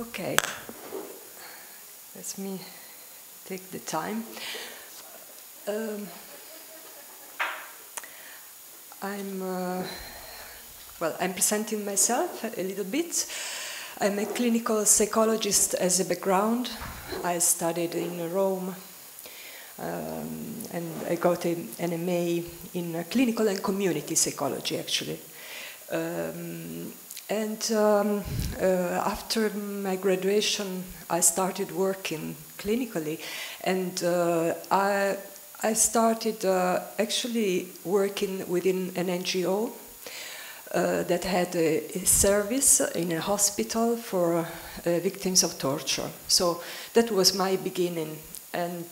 Okay, let me take the time. I'm presenting myself a little bit. I'm a clinical psychologist as a background. I studied in Rome and I got an MA in clinical and community psychology, actually. After my graduation, I started working clinically, and I started actually working within an NGO that had a service in a hospital for victims of torture. So that was my beginning, and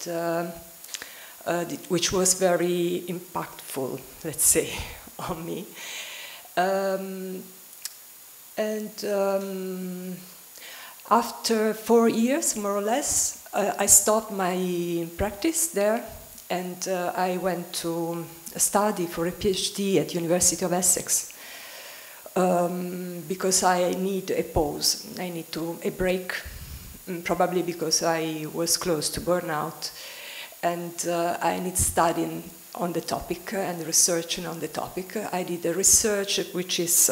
which was very impactful, let's say, on me. After 4 years, more or less, I stopped my practice there, and I went to study for a PhD at University of Essex because I need a pause. I need a break, probably because I was close to burnout, and I need studying on the topic and researching on the topic. I did a research which is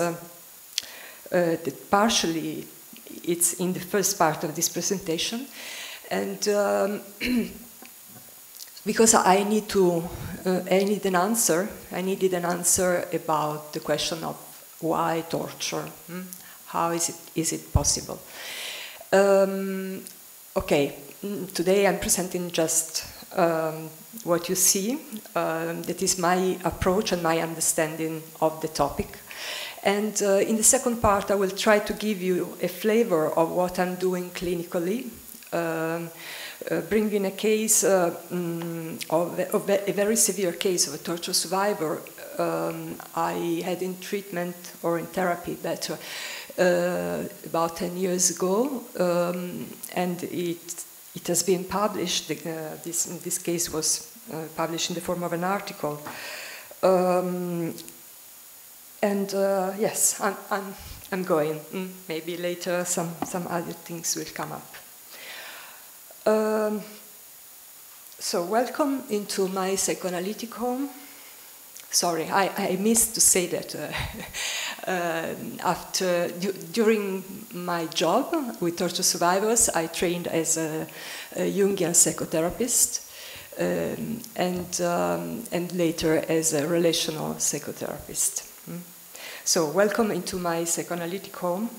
that partially it's in the first part of this presentation, and because I needed an answer. I needed an answer about the question of why torture. How is it possible? Okay, today I'm presenting just what you see. That is my approach and my understanding of the topic. And in the second part, I will try to give you a flavor of what I'm doing clinically, bringing a case of a very severe case of a torture survivor I had in treatment or in therapy better about 10 years ago, and it has been published. This case was published in the form of an article. Yes, I'm going. Maybe later some other things will come up. So welcome into my psychoanalytic home. Sorry, I missed to say that during my job with torture survivors, I trained as a Jungian psychotherapist and later as a relational psychotherapist. So welcome into my psychoanalytic home.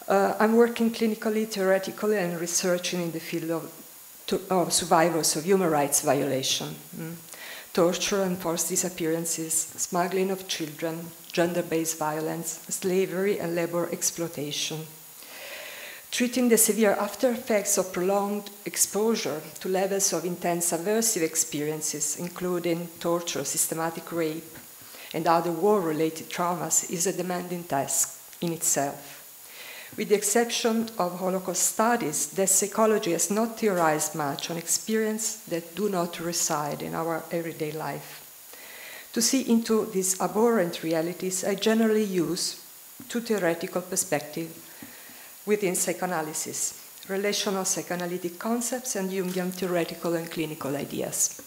I'm working clinically, theoretically, and researching in the field of survivors of human rights violation, torture and forced disappearances, smuggling of children, gender-based violence, slavery and labor exploitation. Treating the severe after effects of prolonged exposure to levels of intense aversive experiences, including torture, systematic rape, and other war-related traumas is a demanding task in itself. With the exception of Holocaust studies, the psychology has not theorized much on experiences that do not reside in our everyday life. To see into these abhorrent realities, I generally use two theoretical perspectives within psychoanalysis: relational psychoanalytic concepts and Jungian theoretical and clinical ideas.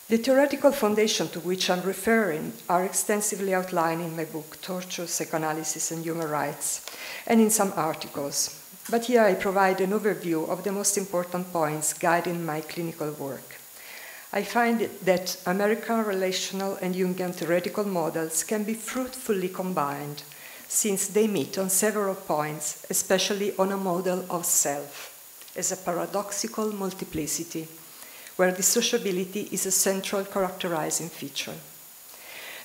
The theoretical foundation to which I'm referring are extensively outlined in my book, Torture, Psychoanalysis and Human Rights, and in some articles. But here I provide an overview of the most important points guiding my clinical work. I find that American relational and Jungian theoretical models can be fruitfully combined, since they meet on several points, especially on a model of self, as a paradoxical multiplicity, where dissociability is a central characterizing feature.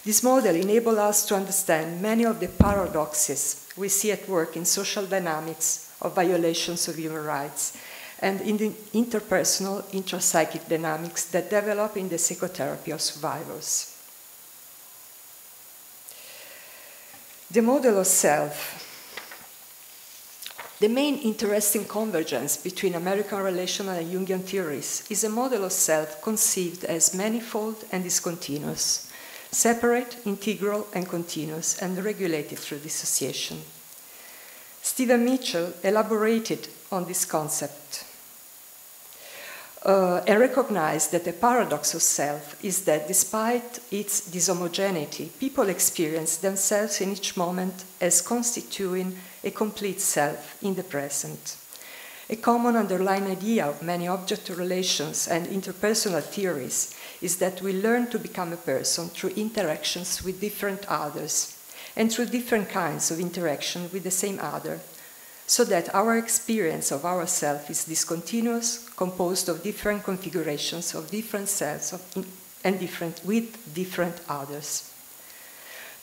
This model enables us to understand many of the paradoxes we see at work in social dynamics of violations of human rights and in the interpersonal, intrapsychic dynamics that develop in the psychotherapy of survivors. The model of self. The main interesting convergence between American relational and Jungian theories is a model of self conceived as manifold and discontinuous, separate, integral, and continuous, and regulated through dissociation. Stephen Mitchell elaborated on this concept and recognized that the paradox of self is that despite its dishomogeneity, people experience themselves in each moment as constituting a complete self in the present. A common underlying idea of many object relations and interpersonal theories is that we learn to become a person through interactions with different others and through different kinds of interaction with the same other, so that our experience of ourself is discontinuous, composed of different configurations of different selves and with different others.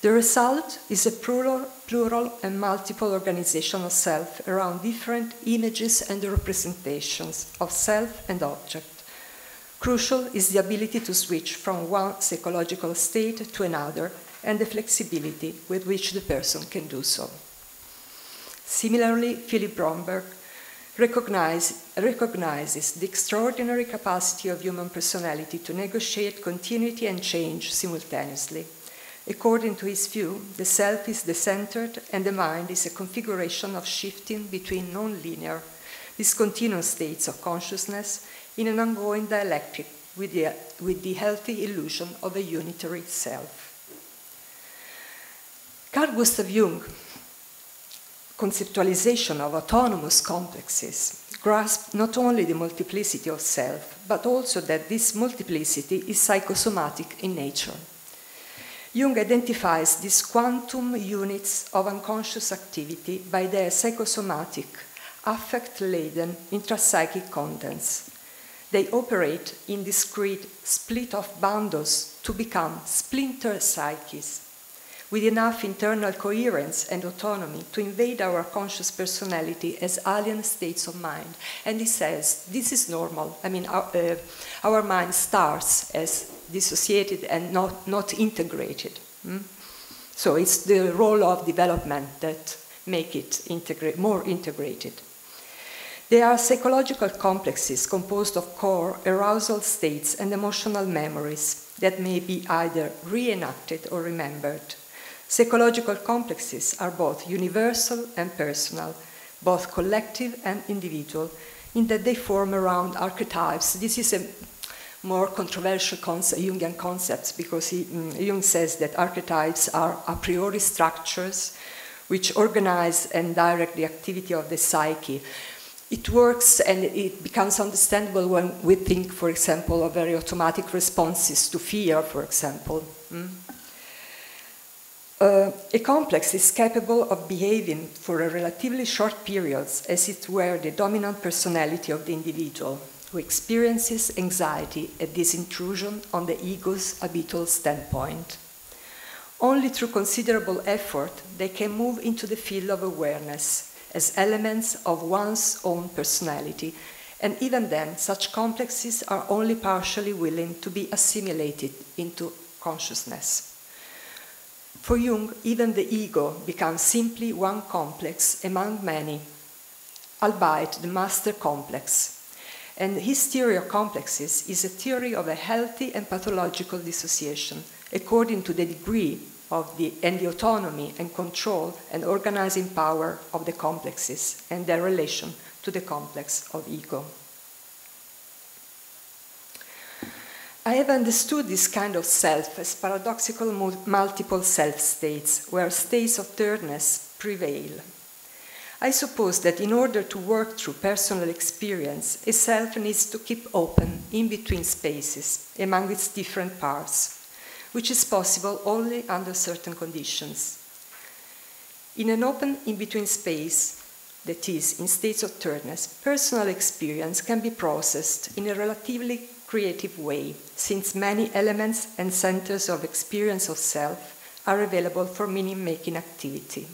The result is a plural and multiple organization of self around different images and representations of self and object. Crucial is the ability to switch from one psychological state to another and the flexibility with which the person can do so. Similarly, Philip Bromberg recognizes the extraordinary capacity of human personality to negotiate continuity and change simultaneously. According to his view, the self is the-centered and the mind is a configuration of shifting between non-linear, discontinuous states of consciousness in an ongoing dialectic with the healthy illusion of a unitary self. Carl Gustav Jung's conceptualization of autonomous complexes grasped not only the multiplicity of self, but also that this multiplicity is psychosomatic in nature. Jung identifies these quantum units of unconscious activity by their psychosomatic, affect-laden intrapsychic contents. They operate in discrete, split-off bundles to become splinter psyches, with enough internal coherence and autonomy to invade our conscious personality as alien states of mind. And he says, this is normal. I mean, our mind starts as dissociated and not integrated. So it's the role of development that make it more integrated. They are psychological complexes composed of core arousal states and emotional memories that may be either reenacted or remembered. Psychological complexes are both universal and personal, both collective and individual, in that they form around archetypes. This is a more controversial Jungian concepts because Jung says that archetypes are a priori structures which organize and direct the activity of the psyche. It works and it becomes understandable when we think, for example, of very automatic responses to fear, for example. A complex is capable of behaving for a relatively short period as it were the dominant personality of the individual, who experiences anxiety at this intrusion on the ego's habitual standpoint. Only through considerable effort they can move into the field of awareness as elements of one's own personality, and even then such complexes are only partially willing to be assimilated into consciousness. For Jung, even the ego becomes simply one complex among many, albeit the master complex. And his theory of complexes is a theory of a healthy and pathological dissociation, according to the degree of the autonomy and control and organizing power of the complexes and their relation to the complex of ego. I have understood this kind of self as paradoxical multiple self states, where states of thirdness prevail. I suppose that in order to work through personal experience, a self needs to keep open in between spaces among its different parts, which is possible only under certain conditions. In an open in-between space, that is, in states of thirdness, personal experience can be processed in a relatively creative way, since many elements and centers of experience of self are available for meaning-making activity.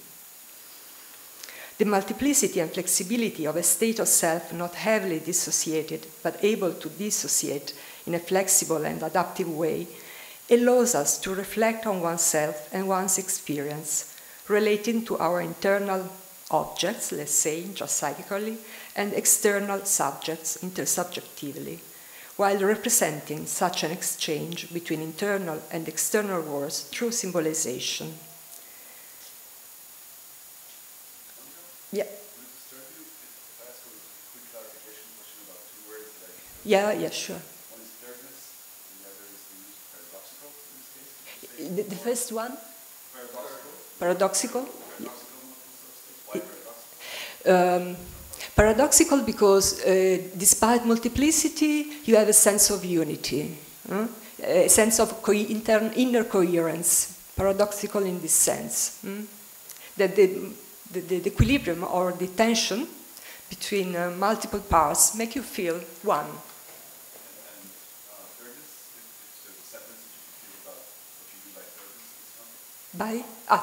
The multiplicity and flexibility of a state of self not heavily dissociated, but able to dissociate in a flexible and adaptive way, allows us to reflect on oneself and one's experience, relating to our internal objects, let's say, intrapsychically, and external subjects, intersubjectively, while representing such an exchange between internal and external worlds through symbolization. Yeah. Yeah, sure. One is thirdness, and the other is the use of paradoxical in this case. The first one? Paradoxical. Paradoxical? Why paradoxical? Paradoxical because despite multiplicity, you have a sense of unity, a sense of inner coherence. Paradoxical in this sense, that the equilibrium or the tension between multiple parts make you feel one.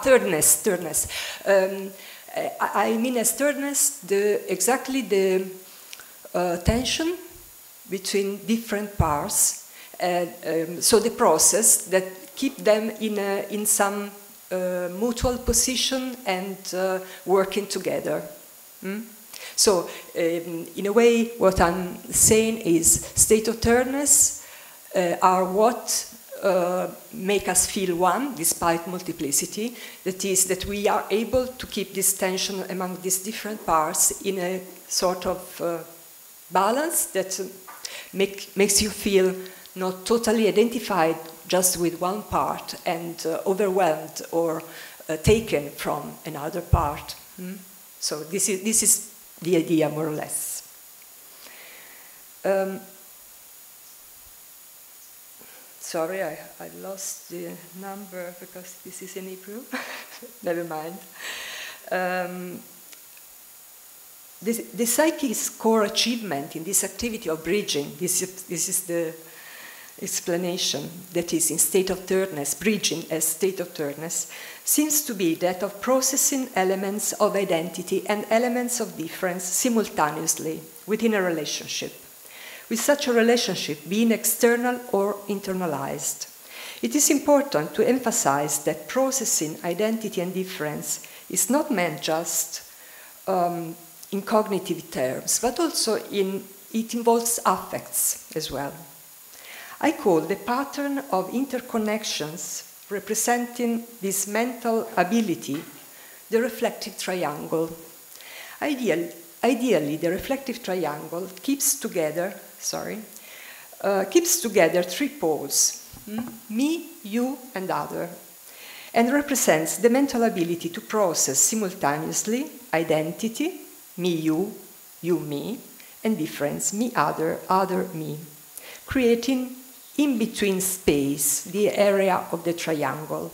Thirdness. I mean as thirdness, exactly the tension between different parts, so the process that keep them in some mutual position and working together. So in a way, what I'm saying is state of thirdness are what make us feel one despite multiplicity. That is, that we are able to keep this tension among these different parts in a sort of balance that makes you feel not totally identified just with one part and overwhelmed or taken from another part. So this is the idea, more or less. Sorry, I lost the number because this is in Hebrew. Never mind. The psyche's core achievement in this activity of bridging, this is the explanation, that is in state of thirdness, bridging as state of thirdness, seems to be that of processing elements of identity and elements of difference simultaneously within a relationship, with such a relationship being external or internalized. It is important to emphasize that processing identity and difference is not meant just in cognitive terms, but also it involves affects as well. I call the pattern of interconnections representing this mental ability the reflective triangle. Ideally, the reflective triangle keeps together three poles, me, you, and other, and represents the mental ability to process simultaneously identity, me, you, me, and difference, me, other, me, creating in-between space, the area of the triangle,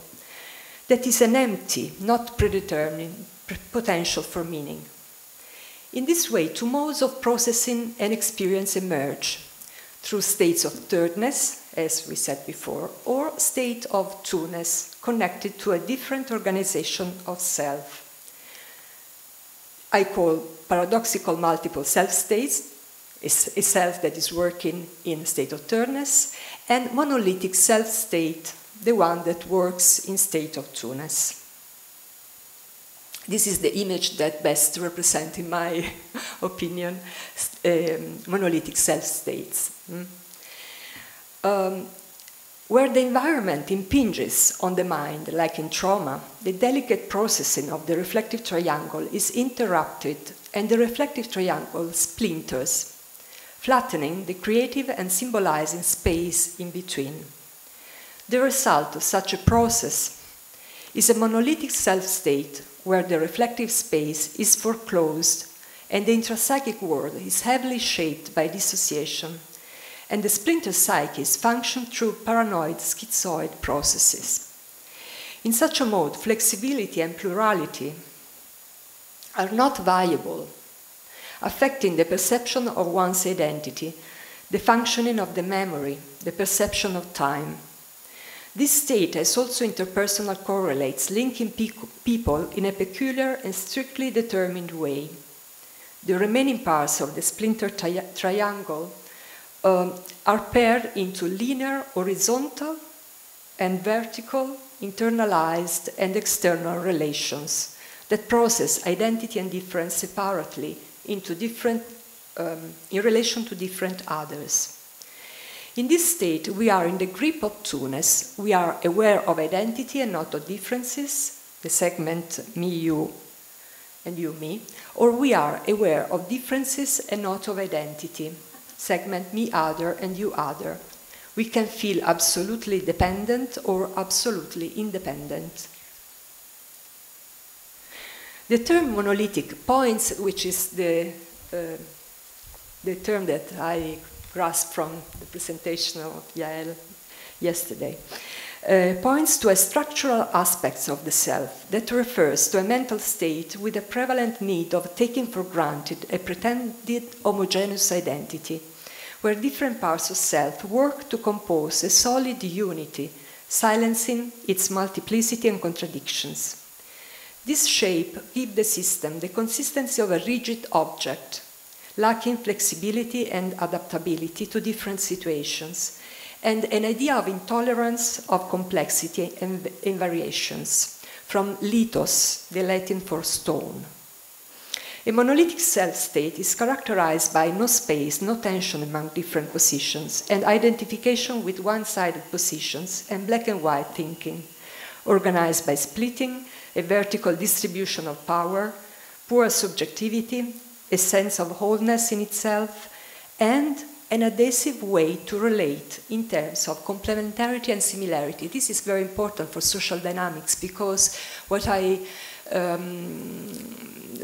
that is an empty, not predetermined potential for meaning. In this way, two modes of processing and experience emerge, through states of thirdness, as we said before, or state of two-ness, connected to a different organization of self. I call paradoxical multiple self-states, a self that is working in a state of thirdness, and monolithic self-state, the one that works in state of two-ness. This is the image that best represents, in my opinion, monolithic self-states. Where the environment impinges on the mind, like in trauma, the delicate processing of the reflective triangle is interrupted and the reflective triangle splinters, flattening the creative and symbolizing space in between. The result of such a process is a monolithic self-state where the reflective space is foreclosed and the intrapsychic world is heavily shaped by dissociation, and the splinter psyches function through paranoid schizoid processes. In such a mode, flexibility and plurality are not viable, affecting the perception of one's identity, the functioning of the memory, the perception of time. This state has also interpersonal correlates, linking people in a peculiar and strictly determined way. The remaining parts of the splinter triangle are paired into linear, horizontal, and vertical, internalized and external relations that process identity and difference separately into in relation to different others. In this state, we are in the grip of two-ness. We are aware of identity and not of differences, the segment me, you, and you, me, or we are aware of differences and not of identity, segment me, other, and you, other. We can feel absolutely dependent or absolutely independent. The term monolithic points, which is the term that I grasped from the presentation of Yael yesterday, points to a structural aspect of the self that refers to a mental state with a prevalent need of taking for granted a pretended homogeneous identity, where different parts of self work to compose a solid unity, silencing its multiplicity and contradictions. This shape gives the system the consistency of a rigid object, lacking flexibility and adaptability to different situations, and an idea of intolerance of complexity and variations, from lithos, the Latin for stone. A monolithic self-state is characterized by no space, no tension among different positions, and identification with one-sided positions and black and white thinking, organized by splitting, a vertical distribution of power, poor subjectivity, a sense of wholeness in itself, and an adhesive way to relate in terms of complementarity and similarity. This is very important for social dynamics, because what I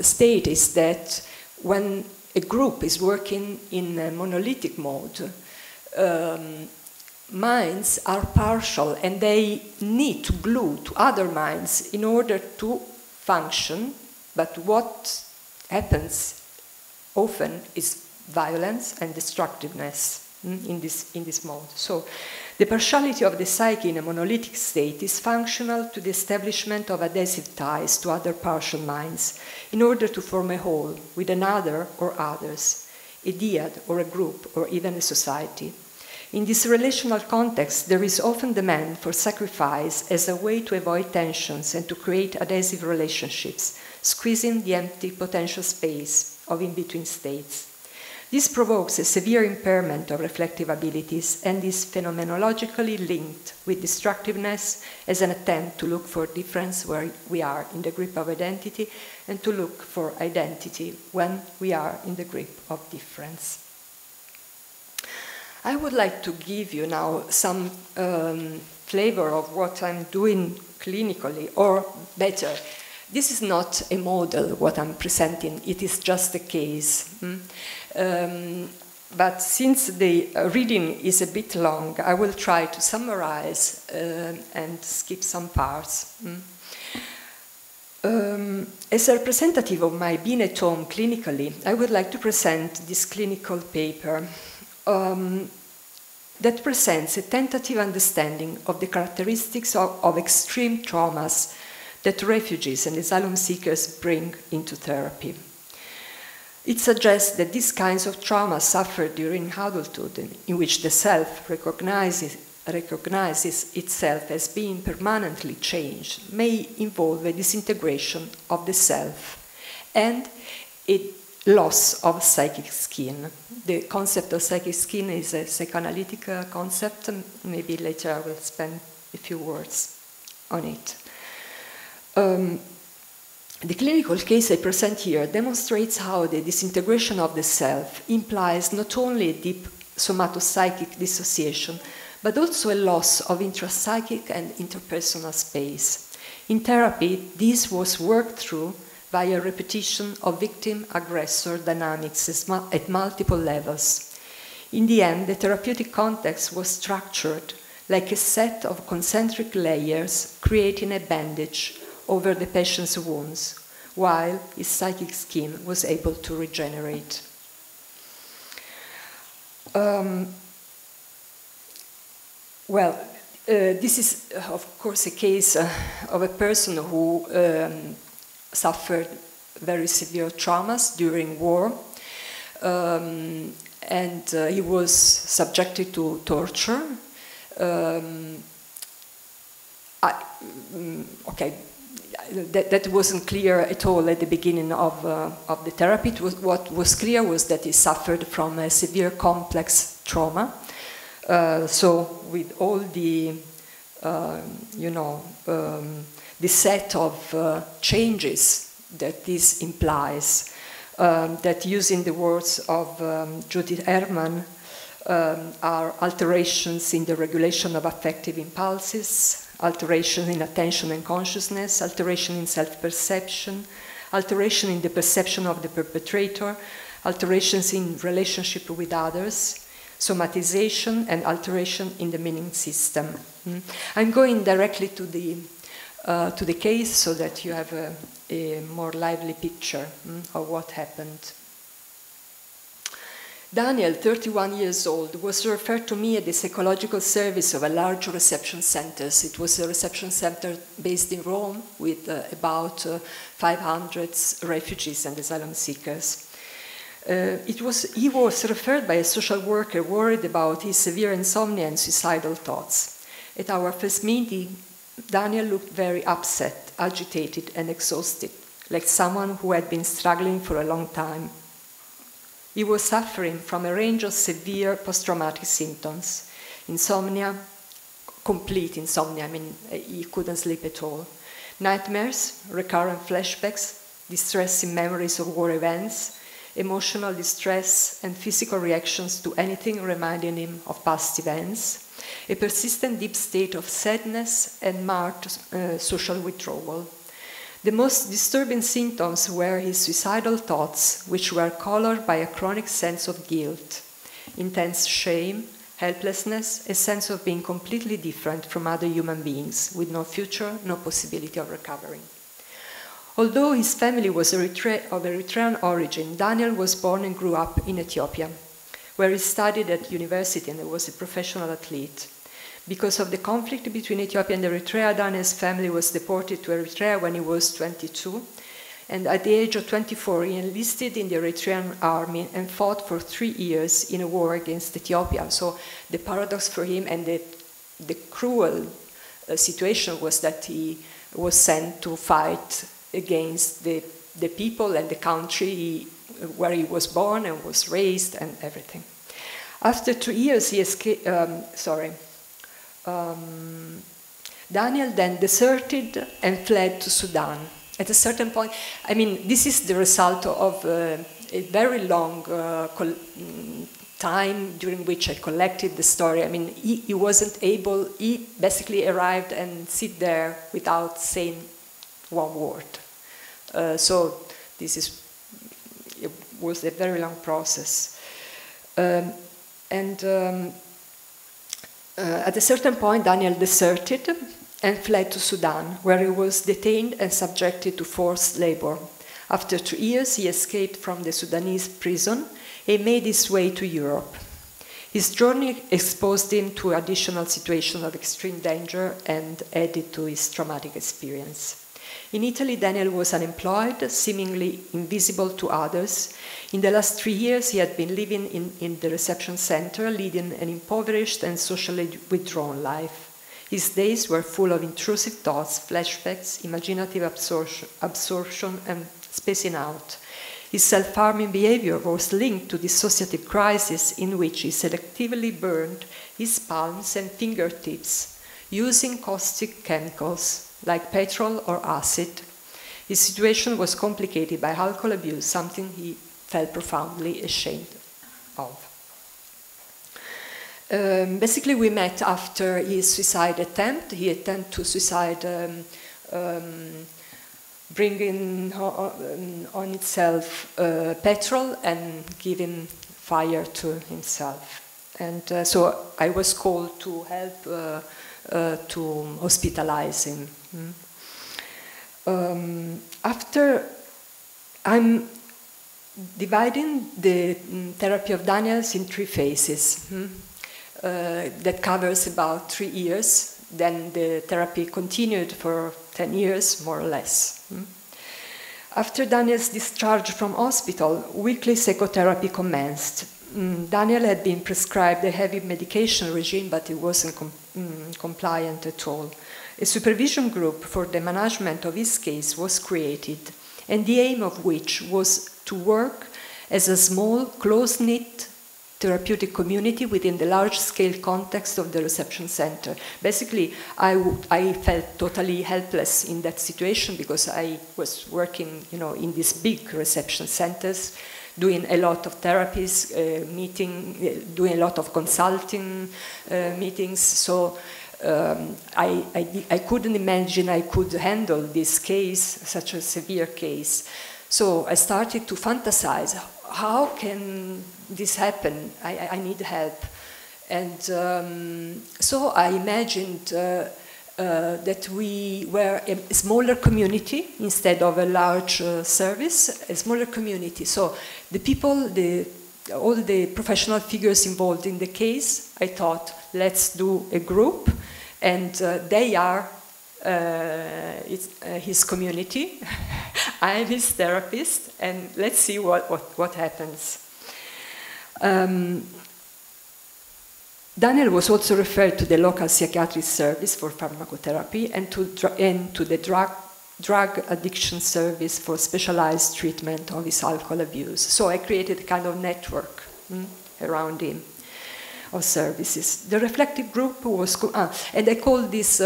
state is that when a group is working in a monolithic mode, minds are partial and they need to glue to other minds in order to function, but what happens often is violence and destructiveness in this mode. So the partiality of the psyche in a monolithic state is functional to the establishment of adhesive ties to other partial minds in order to form a whole with another or others, a dyad or a group or even a society. In this relational context, there is often demand for sacrifice as a way to avoid tensions and to create adhesive relationships, squeezing the empty potential space of in-between states. This provokes a severe impairment of reflective abilities and is phenomenologically linked with destructiveness as an attempt to look for difference where we are in the grip of identity and to look for identity when we are in the grip of difference. I would like to give you now some flavor of what I'm doing clinically, or better, this is not a model, what I'm presenting, it is just a case. But since the reading is a bit long, I will try to summarize and skip some parts. As a representative of my Bine tome clinically, I would like to present this clinical paper that presents a tentative understanding of the characteristics of extreme traumas that refugees and asylum seekers bring into therapy. It suggests that these kinds of traumas suffered during adulthood, in which the self recognizes itself as being permanently changed, may involve a disintegration of the self and a loss of psychic skin. The concept of psychic skin is a psychoanalytic concept, and maybe later I will spend a few words on it. The clinical case I present here demonstrates how the disintegration of the self implies not only a deep somatopsychic dissociation, but also a loss of intrapsychic and interpersonal space. In therapy, this was worked through via repetition of victim-aggressor dynamics at multiple levels. In the end, the therapeutic context was structured like a set of concentric layers, creating a bandage over the patient's wounds, while his psychic skin was able to regenerate. This is, of course, a case of a person who suffered very severe traumas during war, and he was subjected to torture. That wasn't clear at all at the beginning of the therapy. What was clear was that he suffered from a severe complex trauma, So with all the, the set of changes that this implies, that using the words of Judith Herman, are alterations in the regulation of affective impulses, alterations in attention and consciousness, alteration in self-perception, alteration in the perception of the perpetrator, alterations in relationship with others, somatization, and alteration in the meaning system. I'm going directly to the case so that you have a more lively picture of what happened. Daniel, 31 years old, was referred to me at the psychological service of a large reception center. It was a reception center based in Rome with about 500 refugees and asylum seekers. He was referred by a social worker worried about his severe insomnia and suicidal thoughts. At our first meeting, Daniel looked very upset, agitated, and exhausted, like someone who had been struggling for a long time. He was suffering from a range of severe post-traumatic symptoms. Insomnia, complete insomnia, he couldn't sleep at all. Nightmares, recurrent flashbacks, distressing memories of war events, emotional distress, and physical reactions to anything reminding him of past events, a persistent deep state of sadness and marked social withdrawal. The most disturbing symptoms were his suicidal thoughts, which were colored by a chronic sense of guilt, intense shame, helplessness, a sense of being completely different from other human beings, with no future, no possibility of recovering. Although his family was of Eritrean origin, Daniel was born and grew up in Ethiopia, where he studied at university and was a professional athlete. Because of the conflict between Ethiopia and Eritrea, Daniel's family was deported to Eritrea when he was 22, and at the age of 24 he enlisted in the Eritrean army and fought for 3 years in a war against Ethiopia. So the paradox for him and the cruel situation was that he was sent to fight against the people and the country where he was born and was raised and everything. After 2 years he escaped, Daniel then deserted and fled to Sudan. At a certain point, this is the result of a very long time during which I collected the story. He wasn't able, he basically arrived and sit there without saying one word. So it was a very long process. At a certain point, Daniel deserted and fled to Sudan, where he was detained and subjected to forced labor. After 2 years, he escaped from the Sudanese prison and made his way to Europe. His journey exposed him to additional situations of extreme danger and added to his traumatic experience. In Italy, Daniel was unemployed, seemingly invisible to others. In the last 3 years, he had been living in the reception center, leading an impoverished and socially withdrawn life. His days were full of intrusive thoughts, flashbacks, imaginative absorption, and spacing out. His self-harming behavior was linked to dissociative crisis in which he selectively burned his palms and fingertips using caustic chemicals like petrol or acid. His situation was complicated by alcohol abuse, something he felt profoundly ashamed of. Basically, we met after his suicide attempt. He attempted to suicide, bringing on itself petrol and giving fire to himself. And so I was called to help to hospitalize him. After, I'm dividing the therapy of Daniels in 3 phases that covers about 3 years. Then the therapy continued for 10 years, more or less. After Daniel's discharge from hospital, weekly psychotherapy commenced. Daniel had been prescribed a heavy medication regime, but he wasn't compliant at all. A supervision group for the management of his case was created, and the aim of which was to work as a small, close-knit therapeutic community within the large-scale context of the reception center. Basically, I felt totally helpless in that situation because I was working, in these big reception centers, doing a lot of therapies, doing a lot of consulting meetings. So I couldn't imagine I could handle this case, such a severe case. So I started to fantasize, how can this happen? I need help. And so I imagined that we were a smaller community instead of a large service, a smaller community. So the people, all the professional figures involved in the case, I thought, let's do a group, and they are his community. I'm his therapist, and let's see what happens. Daniel was also referred to the local psychiatric service for pharmacotherapy and to the drug addiction service for specialized treatment of his alcohol abuse. So I created a kind of network around him of services. The reflective group was, and I called this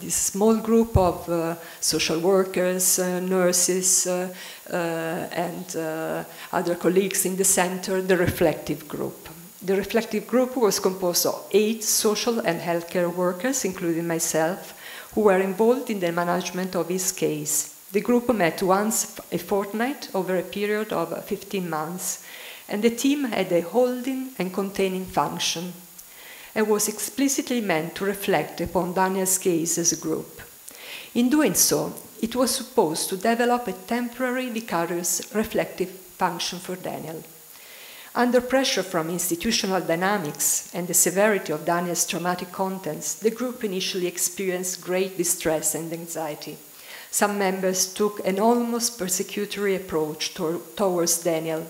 small group of social workers, nurses, and other colleagues in the center, the reflective group. The reflective group was composed of 8 social and healthcare workers, including myself, who were involved in the management of his case. The group met once a fortnight over a period of 15 months, and the team had a holding and containing function, and was explicitly meant to reflect upon Daniel's case as a group. In doing so, it was supposed to develop a temporary vicarious reflective function for Daniel. Under pressure from institutional dynamics and the severity of Daniel's traumatic contents, the group initially experienced great distress and anxiety. Some members took an almost persecutory approach towards Daniel,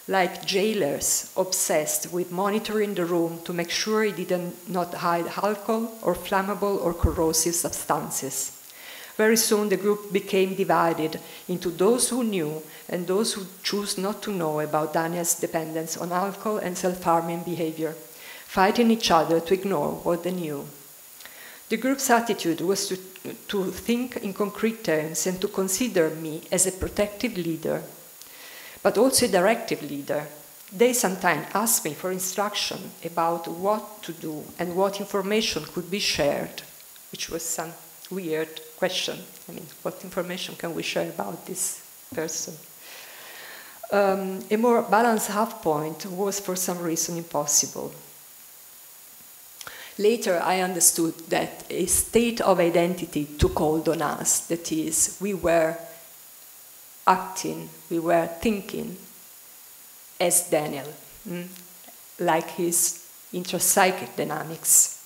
like jailers obsessed with monitoring the room to make sure he did not hide alcohol or flammable or corrosive substances. Very soon the group became divided into those who knew and those who chose not to know about Daniel's dependence on alcohol and self-harming behavior, fighting each other to ignore what they knew. The group's attitude was to think in concrete terms and to consider me as a protective leader, but also a directive leader. They sometimes asked me for instruction about what to do and what information could be shared, which was some weird question. I mean, what information can we share about this person? A more balanced half point was for some reason impossible. Later, I understood that a state of identity took hold on us. That is, we were acting, we were thinking as Daniel, like his intrapsychic dynamics.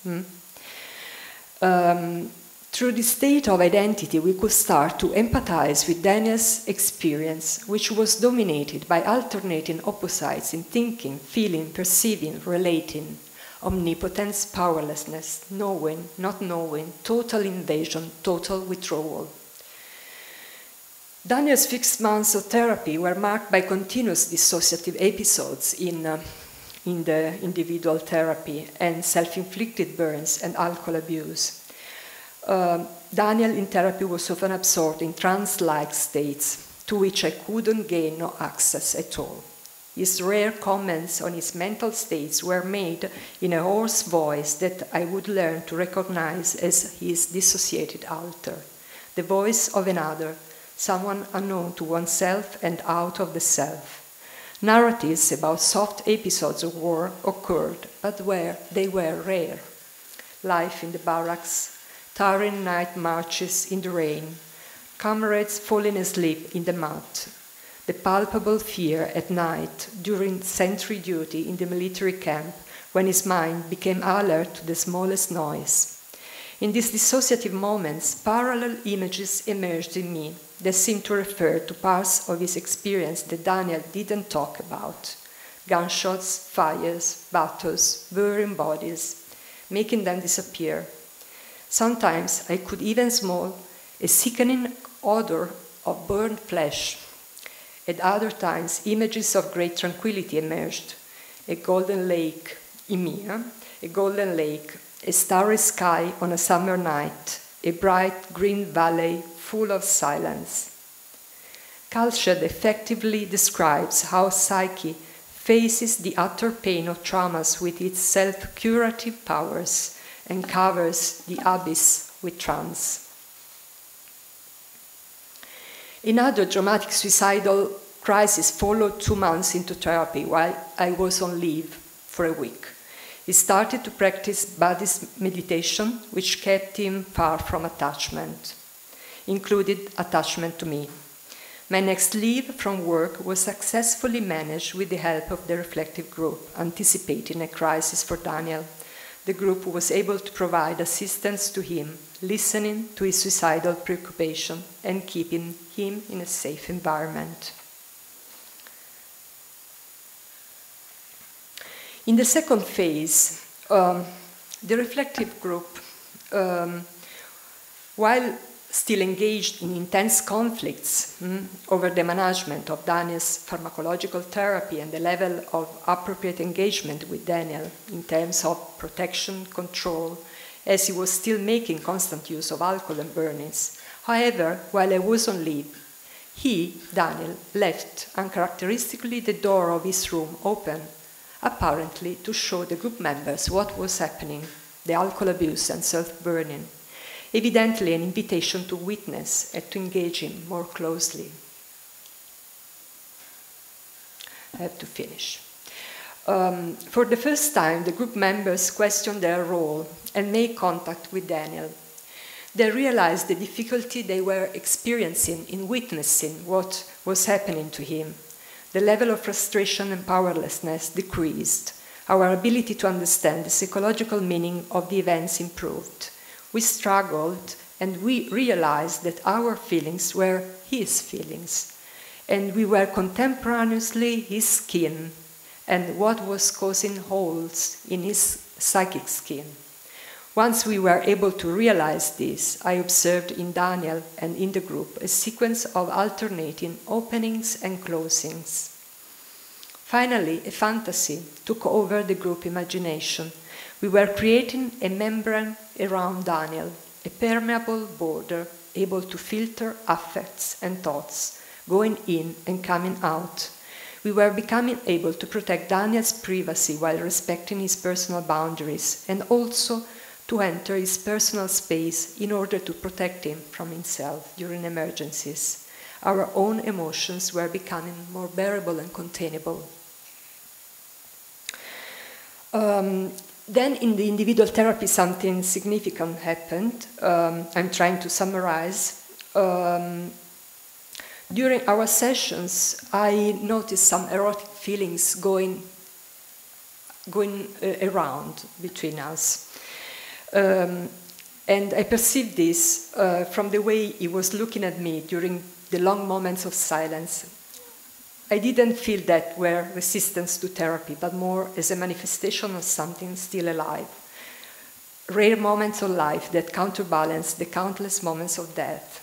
Through this state of identity, we could start to empathize with Daniel's experience, which was dominated by alternating opposites in thinking, feeling, perceiving, relating, omnipotence, powerlessness, knowing, not knowing, total invasion, total withdrawal. Daniel's 6 months of therapy were marked by continuous dissociative episodes in the individual therapy and self-inflicted burns and alcohol abuse. Daniel in therapy was often absorbed in trance-like states to which I couldn't gain no access at all. His rare comments on his mental states were made in a hoarse voice that I would learn to recognize as his dissociated alter, the voice of another, someone unknown to oneself and out of the self. Narratives about soft episodes of war occurred, but they were rare. Life in the barracks, tiring night marches in the rain, comrades falling asleep in the mud, the palpable fear at night during sentry duty in the military camp when his mind became alert to the smallest noise. In these dissociative moments, parallel images emerged in me that seemed to refer to parts of his experience that Daniel didn't talk about. Gunshots, fires, battles, burning bodies, making them disappear. Sometimes I could even smell a sickening odor of burned flesh, At other times, images of great tranquility emerged. A golden lake, Emir, a golden lake, a starry sky on a summer night, a bright green valley full of silence. Kalshed effectively describes how psyche faces the utter pain of traumas with its self-curative powers and covers the abyss with trance. Another dramatic suicidal crisis followed 2 months into therapy while I was on leave for a week. He started to practice Buddhist meditation, which kept him far from attachment, included attachment to me. My next leave from work was successfully managed with the help of the reflective group, anticipating a crisis for Daniel. The group was able to provide assistance to him, listening to his suicidal preoccupation and keeping him in a safe environment. In the second phase, the reflective group, while still engaged in intense conflicts over the management of Daniel's pharmacological therapy and the level of appropriate engagement with Daniel in terms of protection, control, as he was still making constant use of alcohol and burnings. However, while I was on leave, he, Daniel, left uncharacteristically the door of his room open, apparently to show the group members what was happening, the alcohol abuse and self-burning, evidently an invitation to witness and to engage him more closely. I have to finish. For the first time, the group members questioned their role and made contact with Daniel. They realized the difficulty they were experiencing in witnessing what was happening to him. The level of frustration and powerlessness decreased. Our ability to understand the psychological meaning of the events improved. We struggled and we realized that our feelings were his feelings, and we were contemporaneously his skin and what was causing holes in his psychic skin. Once we were able to realize this, I observed in Daniel and in the group a sequence of alternating openings and closings. Finally, a fantasy took over the group imagination. We were creating a membrane around Daniel, a permeable border able to filter affects and thoughts, going in and coming out. We were becoming able to protect Daniel's privacy while respecting his personal boundaries, and also to enter his personal space in order to protect him from himself during emergencies. Our own emotions were becoming more bearable and containable. Then in the individual therapy, something significant happened. I'm trying to summarize. During our sessions, I noticed some erotic feelings going around between us. And I perceived this from the way he was looking at me during the long moments of silence. I didn't feel that were resistance to therapy, but more as a manifestation of something still alive. Rare moments of life that counterbalance the countless moments of death.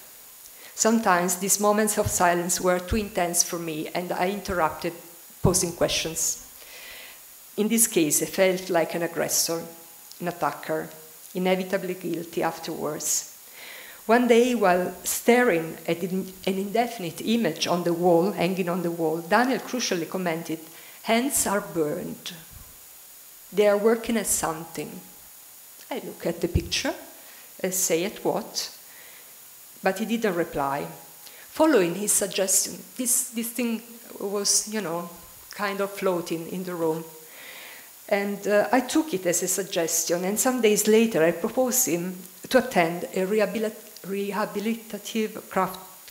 Sometimes these moments of silence were too intense for me, and I interrupted, posing questions. In this case, I felt like an aggressor, an attacker, inevitably guilty afterwards. One day, while staring at an indefinite image on the wall, hanging on the wall, Daniel crucially commented, "Hands are burned. They are working at something." I look at the picture and say, "At what?" But he didn't reply. Following his suggestion, this thing was, kind of floating in the room. And I took it as a suggestion, and some days later I proposed him to attend a rehabilitative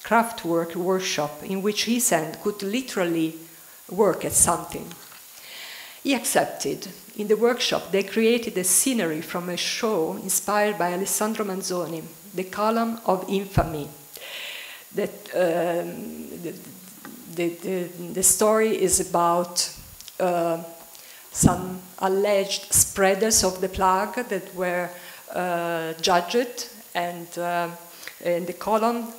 craftwork workshop in which his hand could literally work at something. He accepted. In the workshop, they created a scenery from a show inspired by Alessandro Manzoni, The Column of Infamy. That the story is about some alleged spreaders of the plague that were judged, and the column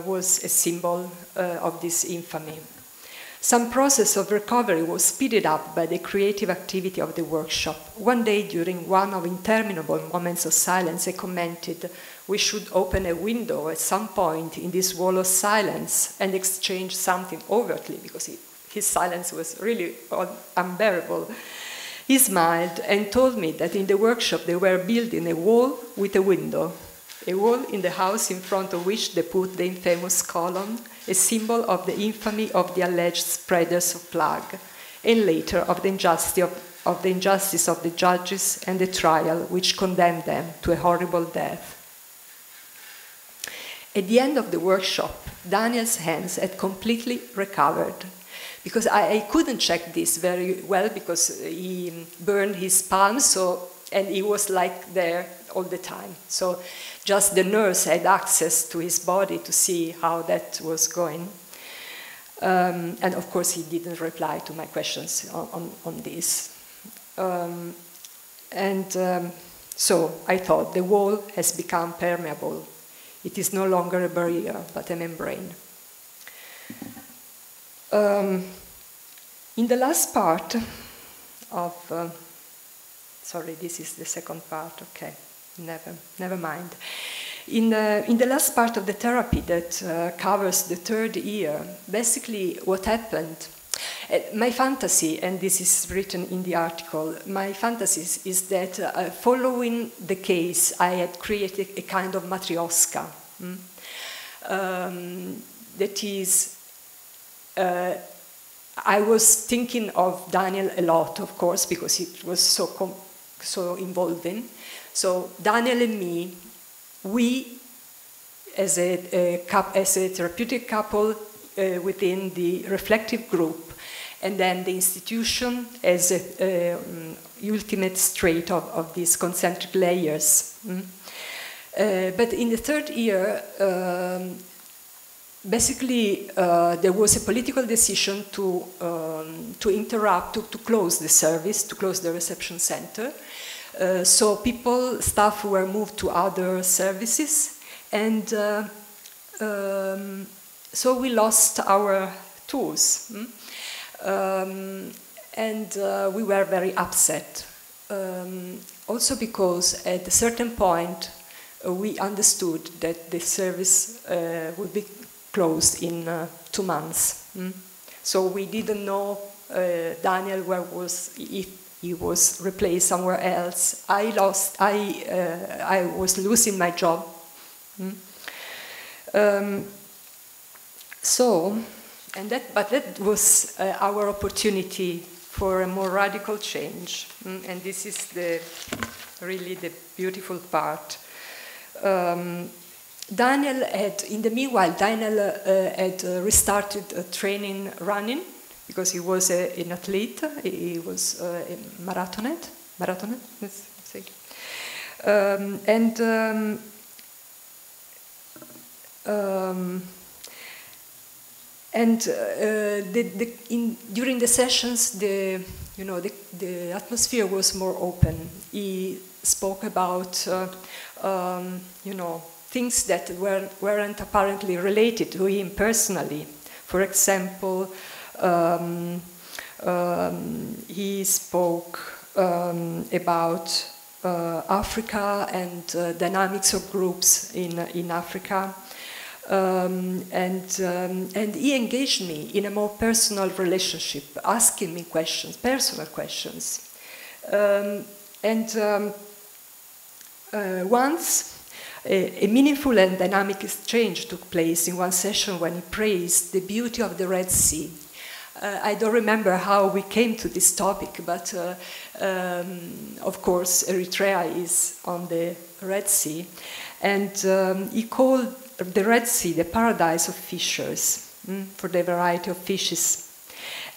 was a symbol of this infamy. Some process of recovery was speeded up by the creative activity of the workshop. One day, during one of interminable moments of silence, I commented, "We should open a window at some point in this wall of silence and exchange something overtly," because his silence was really unbearable. He smiled and told me that in the workshop they were building a wall with a window, a wall in the house in front of which they put the infamous column, a symbol of the infamy of the alleged spreaders of plague, and later of the injustice of the judges and the trial which condemned them to a horrible death. At the end of the workshop, Daniel's hands had completely recovered, because I couldn't check this very well because he burned his palms, and he was like there all the time. So just the nurse had access to his body to see how that was going. And of course, he didn't reply to my questions on this. So I thought the wall has become permeable. It is no longer a barrier, but a membrane. In the last part of, sorry, this is the second part, okay, never mind. In the last part of the therapy that covers the third year, basically what happened, my fantasy, and this is written in the article, my fantasy is that following the case, I had created a kind of matryoshka. That is, I was thinking of Daniel a lot, of course, because it was so involving. So Daniel and me, we, as a therapeutic couple within the reflective group, and then the institution as an ultimate straight of these concentric layers. But in the third year, basically, there was a political decision to interrupt, to close the service, to close the reception center. So staff were moved to other services, and so we lost our tools. And we were very upset. Also because at a certain point, we understood that the service would be closed in 2 months. So we didn't know Daniel if he was replaced somewhere else. I was losing my job. But that was our opportunity for a more radical change. And this is really the beautiful part. Daniel had restarted training running, because he was an athlete. He was a marathonette, let's say. During the sessions, the atmosphere was more open. He spoke about things that weren't apparently related to him personally. For example, he spoke about Africa and dynamics of groups in Africa. And he engaged me in a more personal relationship, asking me personal questions. Once, a meaningful and dynamic exchange took place in one session when he praised the beauty of the Red Sea. I don't remember how we came to this topic, but of course Eritrea is on the Red Sea, and he called the Red Sea the paradise of fishers for the variety of fishes.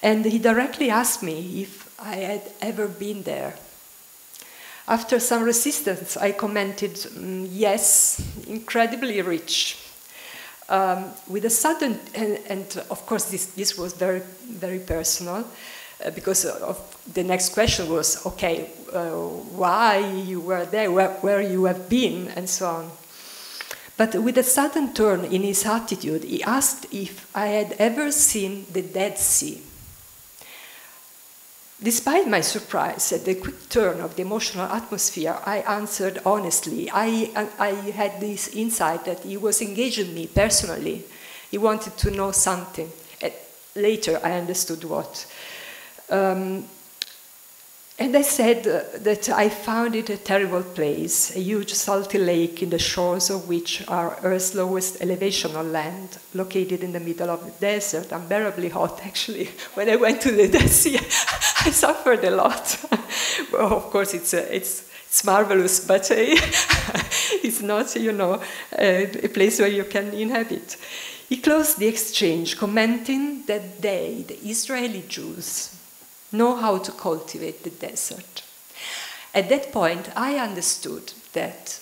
And he directly asked me if I had ever been there. After some resistance, I commented, yes, incredibly rich. With a sudden, and of course this was very, very personal, because the next question was, okay, why you were there, where you have been, and so on. But with a sudden turn in his attitude, he asked if I had ever seen the Dead Sea. Despite my surprise at the quick turn of the emotional atmosphere, I answered honestly. I had this insight that he was engaging me personally. He wanted to know something. Later, I understood what. And I said that I found it a terrible place, a huge salty lake in the shores of which are Earth's lowest elevation on land, located in the middle of the desert, unbearably hot, actually. When I went to the Dead Sea, I suffered a lot. Well, of course, it's marvelous, but it's not, a place where you can inhabit. He closed the exchange, commenting that they, the Israeli Jews, know how to cultivate the desert. At that point, I understood that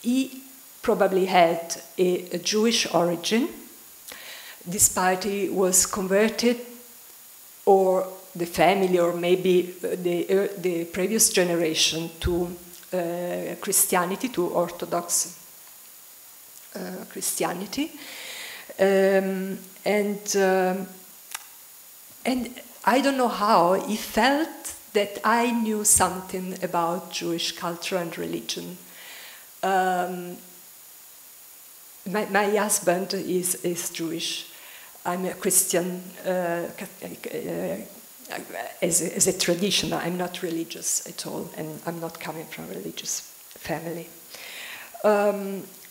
he probably had a Jewish origin, despite he was converted, or the family, or maybe the previous generation to Christianity, to Orthodox Christianity. And I don't know how, he felt that I knew something about Jewish culture and religion. My husband is Jewish. I'm a Christian as a tradition. I'm not religious at all, and I'm not coming from a religious family.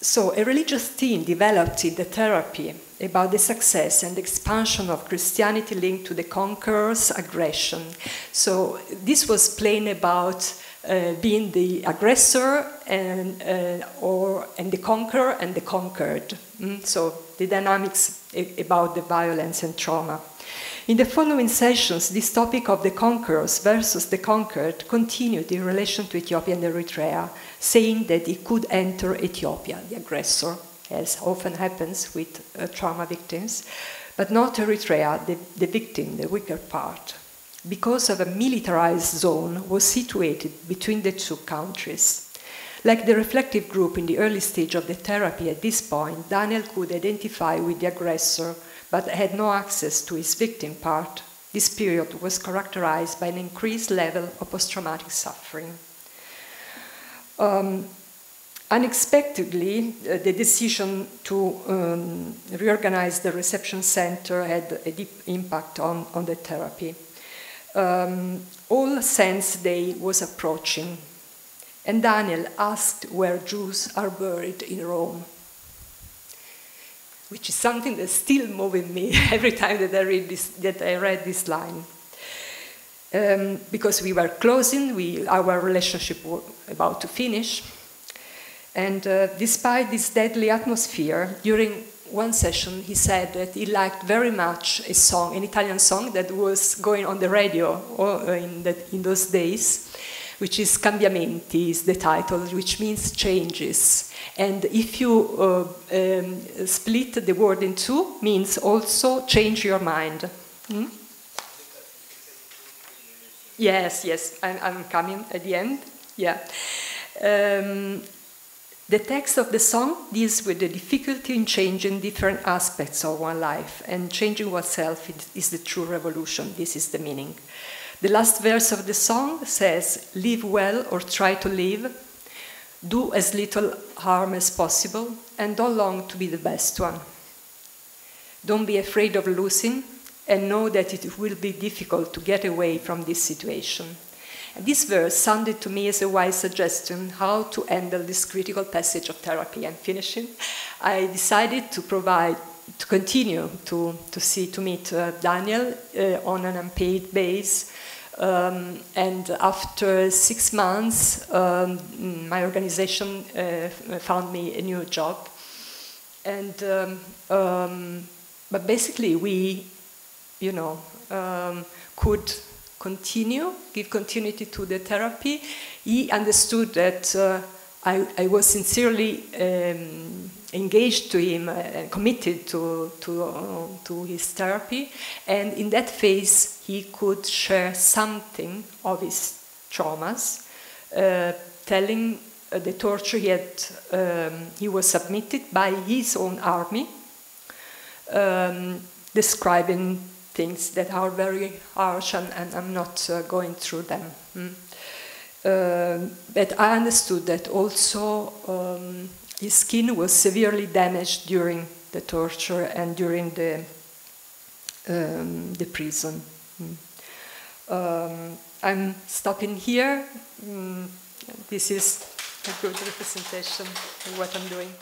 So a religious theme developed in the therapy about the success and expansion of Christianity linked to the conqueror's aggression. So this was playing about being the aggressor and the conqueror and the conquered. So the dynamics about the violence and trauma. In the following sessions, this topic of the conquerors versus the conquered continued in relation to Ethiopia and Eritrea, saying that it could enter Ethiopia, the aggressor, as often happens with trauma victims, but not Eritrea, the victim, the weaker part, because of a militarized zone was situated between the two countries. Like the reflective group in the early stage of the therapy at this point, Daniel could identify with the aggressor, but had no access to his victim part. This period was characterized by an increased level of post-traumatic suffering. Unexpectedly, the decision to reorganize the reception center had a deep impact on the therapy. All Saints' Day was approaching, and Daniel asked where Jews are buried in Rome, which is something that's still moving me every time that I read this line. Because we were closing, our relationship was about to finish. And despite this deadly atmosphere, during one session he said that he liked very much a song, an Italian song that was going on the radio in those days, which is Cambiamenti, is the title, which means changes. And if you split the word in two, means also change your mind. Yes, I'm coming at the end. Yeah. The text of the song deals with the difficulty in changing different aspects of one life, and changing oneself is the true revolution. This is the meaning. The last verse of the song says, live well or try to live, do as little harm as possible, and don't long to be the best one. Don't be afraid of losing, and know that it will be difficult to get away from this situation. And this verse sounded to me as a wise suggestion how to handle this critical passage of therapy. I'm finishing. I decided to continue to meet Daniel on an unpaid base. And after 6 months, my organization found me a new job. And but basically, we, could give continuity to the therapy. He understood that I was sincerely engaged to him and committed to his therapy, and in that phase he could share something of his traumas, telling the torture he was submitted by his own army, describing things that are very harsh, and I'm not going through them. But I understood that also his skin was severely damaged during the torture and during the prison. I'm stopping here. This is a good representation of what I'm doing.